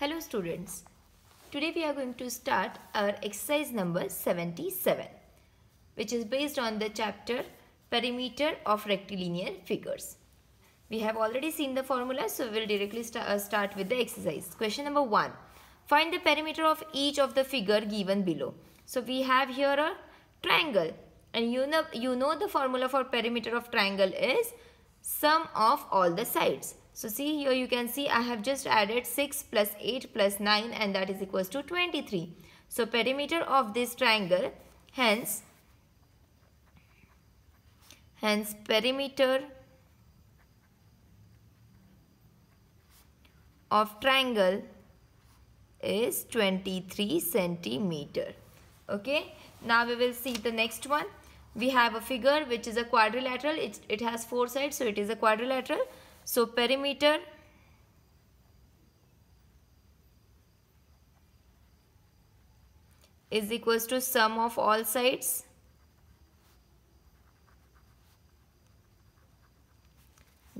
Hello students, today we are going to start our exercise number 77, which is based on the chapter Perimeter of Rectilinear Figures. We have already seen the formula, so we will directly start with the exercise. Question number 1. Find the perimeter of each of the figure given below. So we have here a triangle, and you know the formula for perimeter of triangle is sum of all the sides. So see here, you can see I have just added 6 plus 8 plus 9, and that is equals to 23. So perimeter of this triangle, hence perimeter of triangle is 23 centimeter. Okay, now we will see the next one. We have a figure which is a quadrilateral. It has 4 sides, so it is a quadrilateral. So perimeter is equals to sum of all sides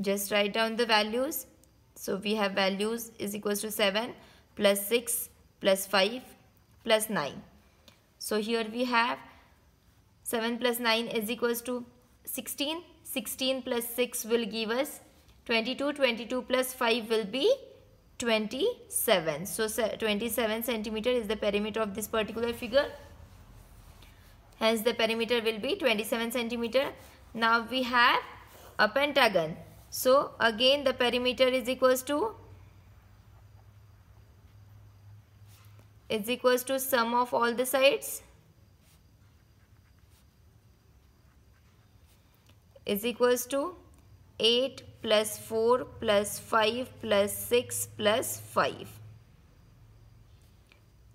just write down the values. So we have values is equals to 7 plus 6 plus 5 plus 9. So here we have 7 plus 9 is equals to 16. 16 plus 6 will give us 22. 22 plus 5 will be 27. So 27 centimeter is the perimeter of this particular figure. Hence the perimeter will be 27 centimeter. Now we have a pentagon. So again the perimeter is equals to sum of all the sides is equals to 8 plus 4 plus 5 plus 6 plus 5.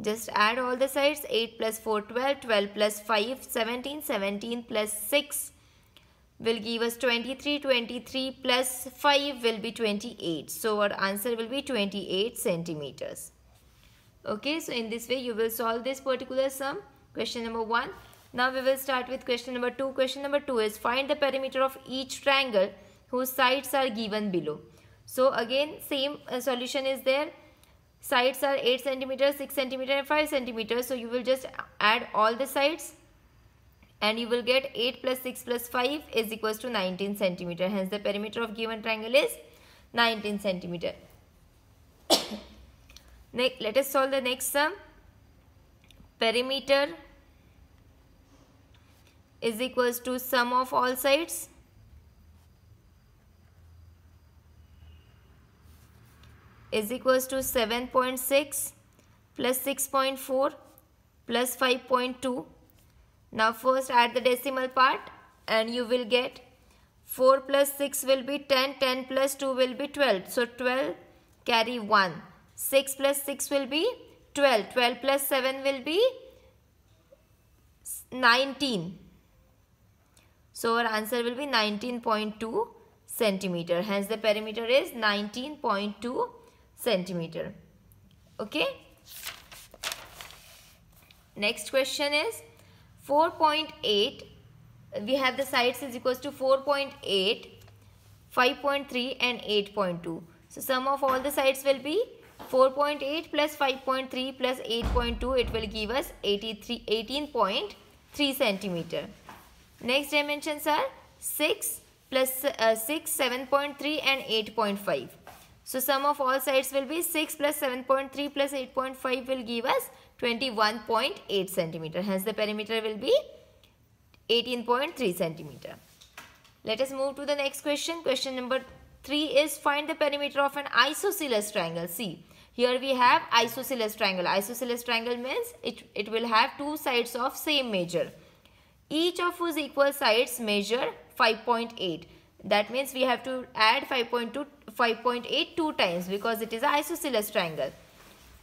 Just add all the sides. 8 plus 4 12, 12 plus 5 17, 17 plus 6 will give us 23, 23 plus 5 will be 28. So our answer will be 28 centimeters. Okay, so in this way you will solve this particular sum. Question number 1. Now we will start with question number 2. Question number 2 is find the perimeter of each triangle whose sides are given below. So again same solution is there. Sides are 8 centimeters, 6 centimeters and 5 centimeters. So you will just add all the sides and you will get 8 plus 6 plus 5 is equals to 19 centimeter. Hence the perimeter of given triangle is 19 centimeter. Let us solve the next sum. Perimeter is equals to sum of all sides is equals to 7.6 plus 6.4 plus 5.2. Now first add the decimal part and you will get 4 plus 6 will be 10, 10 plus 2 will be 12. So 12 carry 1. 6 plus 6 will be 12. 12 plus 7 will be 19. So our answer will be 19.2 centimeter. Hence the perimeter is 19.2 centimeter. Okay. Next question is 4.8. We have the sides is equals to 4.8, 5.3 and 8.2. So sum of all the sides will be 4.8 plus 5.3 plus 8.2. It will give us 18.3 centimeter. Next dimensions are 6 plus 6, 7.3 and 8.5. So sum of all sides will be 6 plus 7.3 plus 8.5 will give us 21.8 centimeter. Hence the perimeter will be 18.3 centimeter. Let us move to the next question. Question number 3 is find the perimeter of an isosceles triangle. See, here we have isosceles triangle. Isosceles triangle means it will have two sides of same measure, each of whose equal sides measure 5.8. That means we have to add 5.8 two times because it is an isosceles triangle.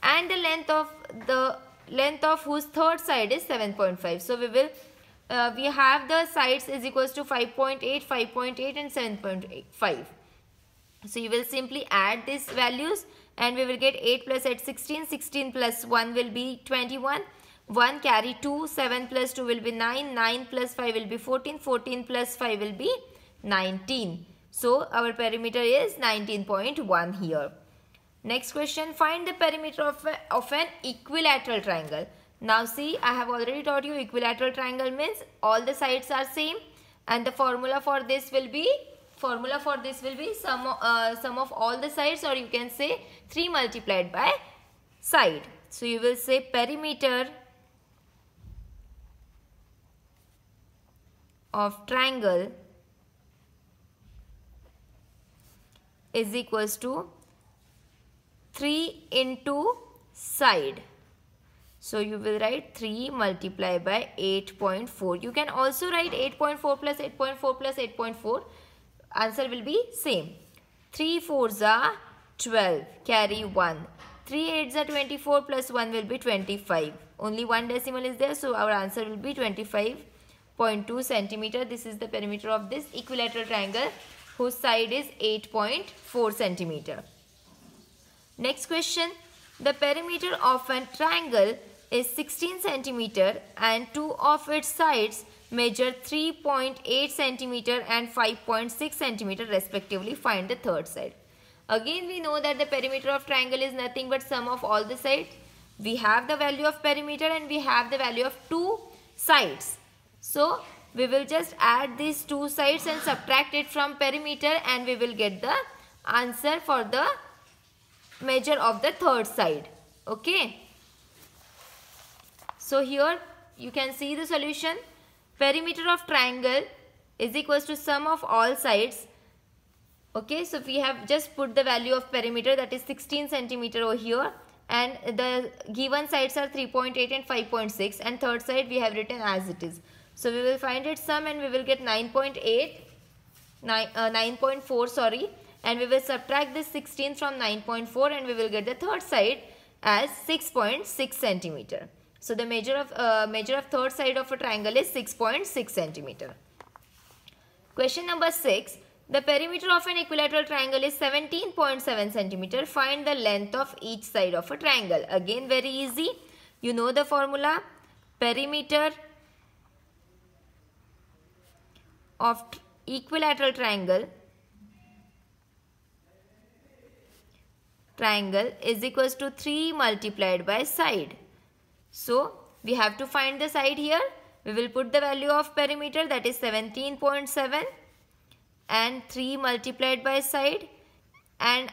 And the length of whose third side is 7.5. So we will we have the sides is equals to 5.8, 5.8 and 7.5. So you will simply add these values and we will get 8 plus 8 16, 16 plus 1 will be 21. 1 carry 2, 7 plus 2 will be 9, 9 plus 5 will be 14, 14 plus 5 will be 19. So our perimeter is 19.1 here. Next question, find the perimeter of an equilateral triangle. Now see, I have already taught you equilateral triangle means all the sides are same, and the formula for this will be sum of all the sides, or you can say 3 multiplied by side. So you will say perimeter of triangle is equals to 3 into side. So you will write 3 multiplied by 8.4. You can also write 8.4 plus 8.4 plus 8.4. Answer will be same. 3 4s are 12. Carry 1. 3 8s are 24 plus 1 will be 25. Only one decimal is there, so our answer will be 25.2 centimeter. This is the perimeter of this equilateral triangle whose side is 8.4 centimeter. Next question. The perimeter of a triangle is 16 centimeter and two of its sides measure 3.8 centimeter and 5.6 centimeter respectively. Find the third side. Again we know that the perimeter of triangle is nothing but sum of all the sides. We have the value of perimeter and we have the value of two sides. So we will just add these two sides and subtract it from perimeter, and we will get the answer for the measure of the third side. Okay. So here you can see the solution. Perimeter of triangle is equals to sum of all sides. Okay, so we have just put the value of perimeter, that is 16 centimeter over here, and the given sides are 3.8 and 5.6, and third side we have written as it is. So we will find its sum and we will get 9.4 sorry, and we will subtract this 16 from 9.4 and we will get the third side as 6.6 centimeter. So the measure of third side of a triangle is 6.6 centimeter. Question number 6. The perimeter of an equilateral triangle is 17.7 centimeter. Find the length of each side of a triangle. Again very easy. You know the formula. Perimeter of equilateral triangle is equals to 3 multiplied by side. So we have to find the side here. We will put the value of perimeter, that is 17.7, and 3 multiplied by side, and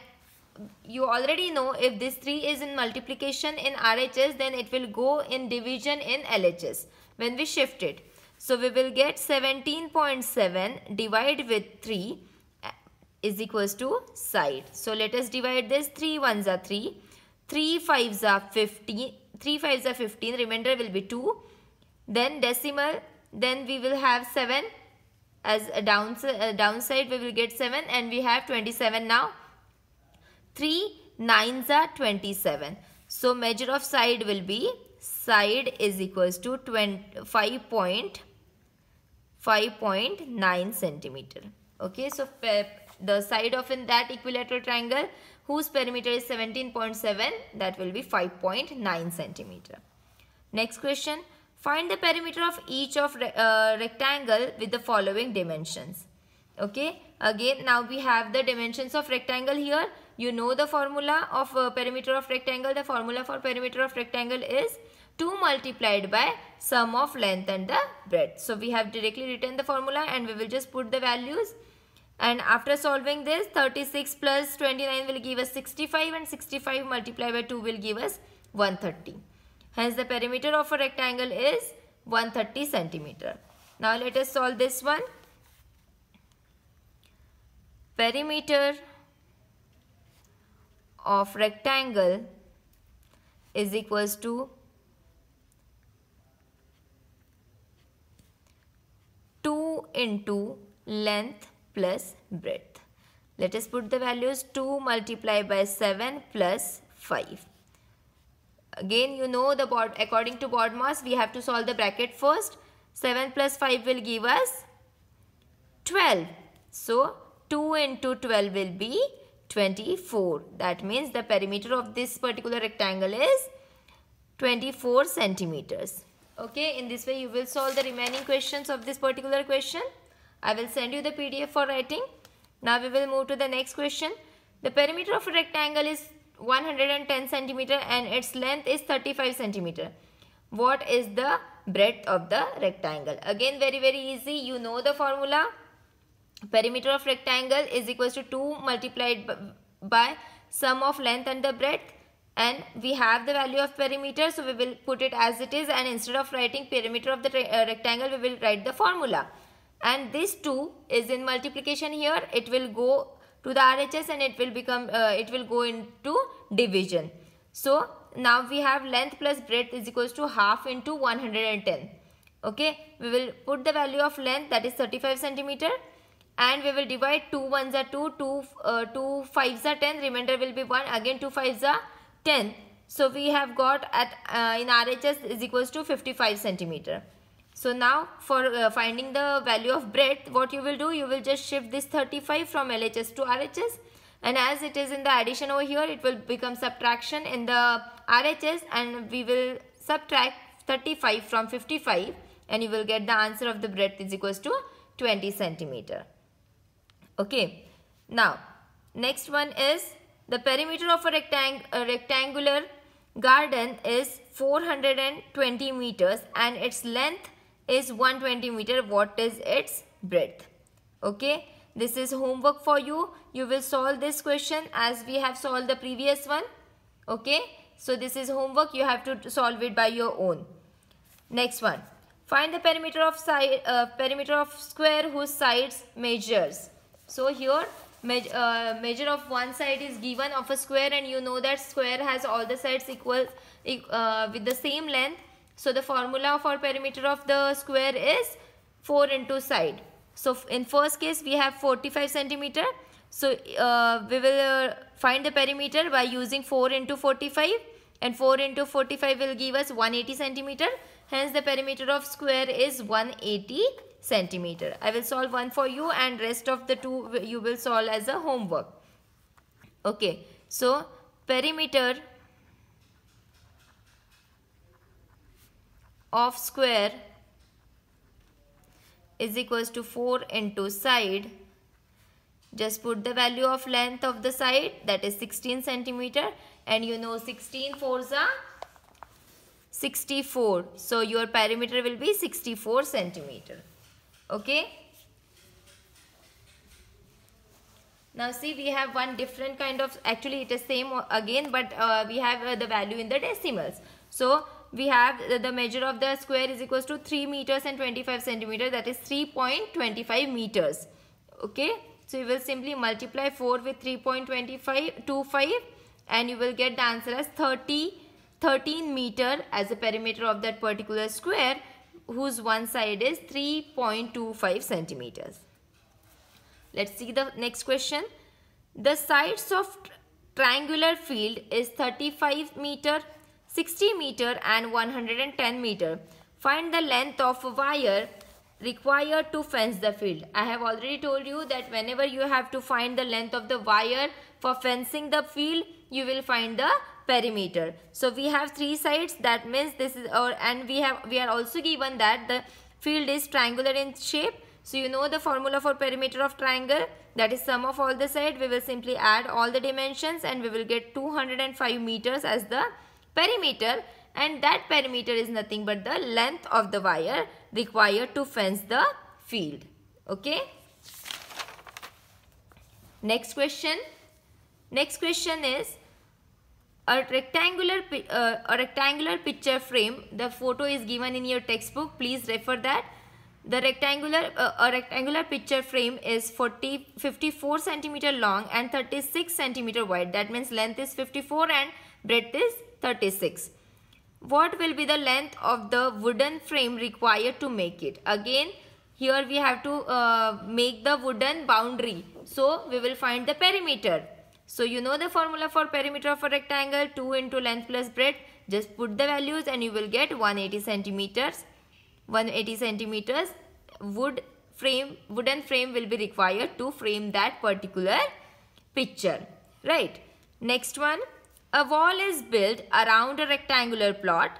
you already know if this 3 is in multiplication in RHS, then it will go in division in LHS when we shift it. So we will get 17.7 divided with 3 is equals to side. So let us divide this. 3 1s are 3, 3 5s are 15, 3 5s are 15, remainder will be 2. Then decimal, then we will have 7 as a downside we will get 7, and we have 27 now. 3 9s are 27. So measure of side will be, side is equals to 5.9 centimeter. Okay, so the side of in that equilateral triangle whose perimeter is 17.7, that will be 5.9 centimeter. Next question. Find the perimeter of each of rectangle with the following dimensions. Okay, again now we have the dimensions of rectangle here. You know the formula of perimeter of rectangle. The formula for perimeter of rectangle is 2 multiplied by sum of length and the breadth. So we have directly written the formula and we will just put the values. And after solving this, 36 plus 29 will give us 65, and 65 multiplied by 2 will give us 130. Hence the perimeter of a rectangle is 130 centimeter. Now let us solve this one. Perimeter of rectangle is equals to 2 into length plus breadth. Let us put the values. 2 multiplied by 7 plus 5. Again you know the according to BODMAS we have to solve the bracket first. 7 plus 5 will give us 12. So 2 into 12 will be 24. That means the perimeter of this particular rectangle is 24 centimeters. Okay, in this way you will solve the remaining questions of this particular question. I will send you the PDF for writing. Now we will move to the next question. The perimeter of a rectangle is 110 centimeter and its length is 35 centimeter. What is the breadth of the rectangle? Again, very easy. You know the formula. Perimeter of rectangle is equals to 2 multiplied by sum of length and the breadth, and we have the value of perimeter, so we will put it as it is, and instead of writing perimeter of the rectangle, we will write the formula. And this 2 is in multiplication here. It will go to the RHS and it will become it will go into division. So now we have length plus breadth is equals to half into 110. Okay, we will put the value of length, that is 35 centimeter, and we will divide 2 ones are 2, 2 fives are 10, remainder will be 1, again 2 fives are 10. So we have got at in RHS is equals to 55 centimeter. So now for finding the value of breadth, what you will do, you will just shift this 35 from LHS to RHS, and as it is in the addition over here, it will become subtraction in the RHS, and we will subtract 35 from 55, and you will get the answer of the breadth is equals to 20 centimeter. Okay, now next one is the perimeter of a rectangular garden is 420 meters and its length is 120 meter. What is its breadth? Okay, this is homework for you. You will solve this question as we have solved the previous one. Okay, so this is homework. You have to solve it by your own. Next one, find the perimeter of square whose sides measures. So here measure of one side is given of a square, and you know that square has all the sides equal with the same length. So the formula for perimeter of the square is 4 into side. So in first case we have 45 centimeter. So we will find the perimeter by using 4 into 45, and 4 into 45 will give us 180 centimeter. Hence the perimeter of square is 180 centimeter. I will solve one for you, and rest of the 2 you will solve as a homework. Okay, so perimeter of square is equals to 4 into side. Just put the value of length of the side, that is 16 centimeter, and you know 16 fours are 64. So your perimeter will be 64 centimeter. Okay. Now see, we have one different kind of, actually it is same again, but we have the value in the decimals. So we have the measure of the square is equals to 3 meters and 25 centimeter, that is 3.25 meters. Okay, so you will simply multiply 4 with 3.25 and you will get the answer as 13 meter as a perimeter of that particular square, whose one side is 3.25 centimeters. Let's see the next question. The sides of triangular field is 35 meter, 60 meter and 110 meter. Find the length of a wire required to fence the field. I have already told you that whenever you have to find the length of the wire for fencing the field, you will find the perimeter. So we have 3 sides, that means this is and we are also given that the field is triangular in shape. So you know the formula for perimeter of triangle, that is sum of all the sides. We will simply add all the dimensions and we will get 205 meters as the perimeter, and that perimeter is nothing but the length of the wire required to fence the field. Okay. Next question. Next question is a rectangular picture frame. The photo is given in your textbook. Please refer that. The rectangular picture frame is 54 centimeter long and 36 centimeter wide. That means length is 54 and breadth is 36. What will be the length of the wooden frame required to make it? Again, here we have to make the wooden boundary. So we will find the perimeter. So you know the formula for perimeter of a rectangle, 2 into length plus breadth. Just put the values and you will get 180 centimeters. 180 centimeters wooden frame will be required to frame that particular picture. Right. Next one. A wall is built around a rectangular plot.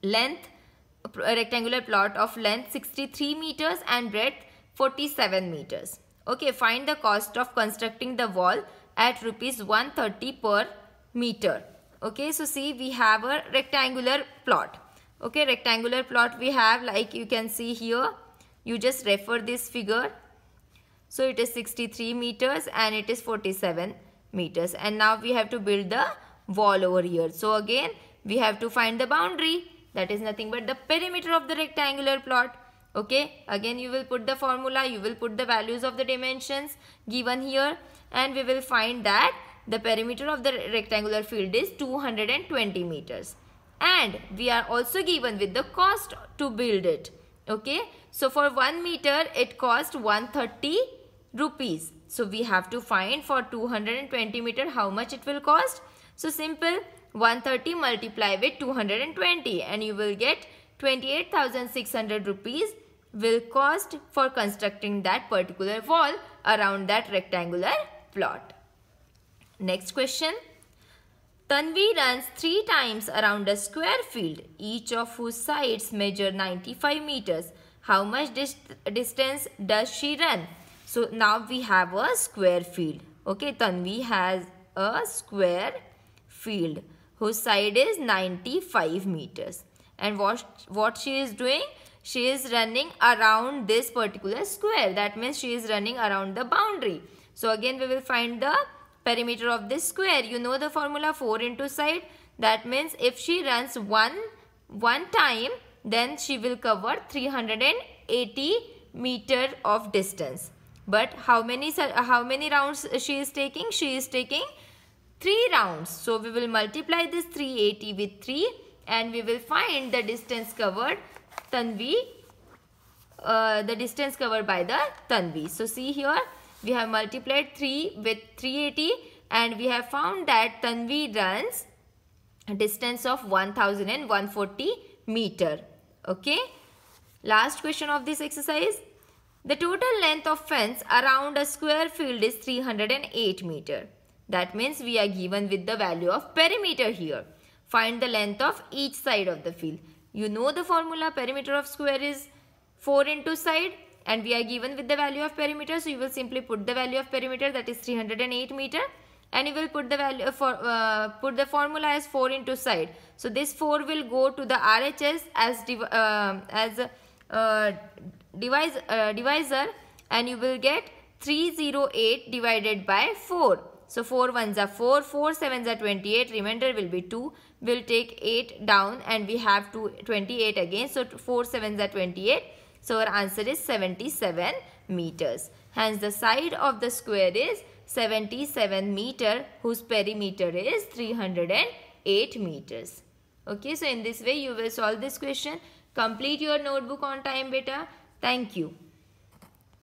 A rectangular plot of length 63 meters and breadth 47 meters. Okay, find the cost of constructing the wall at rupees 130 per meter. Okay, so see, we have a rectangular plot. Okay, rectangular plot we have, like you can see here. You just refer this figure. So it is 63 meters and it is 47 meters. And now we have to build the wall over here. So again, we have to find the boundary. That is nothing but the perimeter of the rectangular plot. Okay, again you will put the formula, you will put the values of the dimensions given here, and we will find that the perimeter of the rectangular field is 220 meters. And we are also given with the cost to build it. Okay, so for 1 meter it cost 130 rupees. So we have to find for 220 meter how much it will cost. So simple, 130 multiply with 220 and you will get 28,600 rupees will cost for constructing that particular wall around that rectangular plot. Next question. Tanvi runs 3 times around a square field, each of whose sides measure 95 meters. How much distance does she run? So now we have a square field. Okay, Tanvi has a square field whose side is 95 meters. And what she is doing? She is running around this particular square. That means she is running around the boundary. So again we will find the perimeter of this square. You know the formula, 4 into side. That means if she runs one time, then she will cover 380 meter of distance. But how many rounds she is taking? She is taking 3 rounds. So we will multiply this 380 with 3 and we will find the distance covered Tanvi, the distance covered by the Tanvi. So see here, we have multiplied 3 with 380 and we have found that Tanvi runs a distance of 1140 meter. Okay. Last question of this exercise. The total length of fence around a square field is 308 meter. That means we are given with the value of perimeter here. Find the length of each side of the field. You know the formula, perimeter of square is 4 into side and we are given with the value of perimeter. So you will simply put the value of perimeter, that is 308 meter, and you will put the value put the formula as 4 into side. So this 4 will go to the RHS as divisor and you will get 308 divided by 4. So 4 ones are 4, 4 sevens are 28, remainder will be 2. We'll take 8 down and we have 28 again. So 4 sevens are 28. So our answer is 77 meters. Hence the side of the square is 77 meter whose perimeter is 308 meters. Okay, so in this way you will solve this question. Complete your notebook on time, beta. Thank you.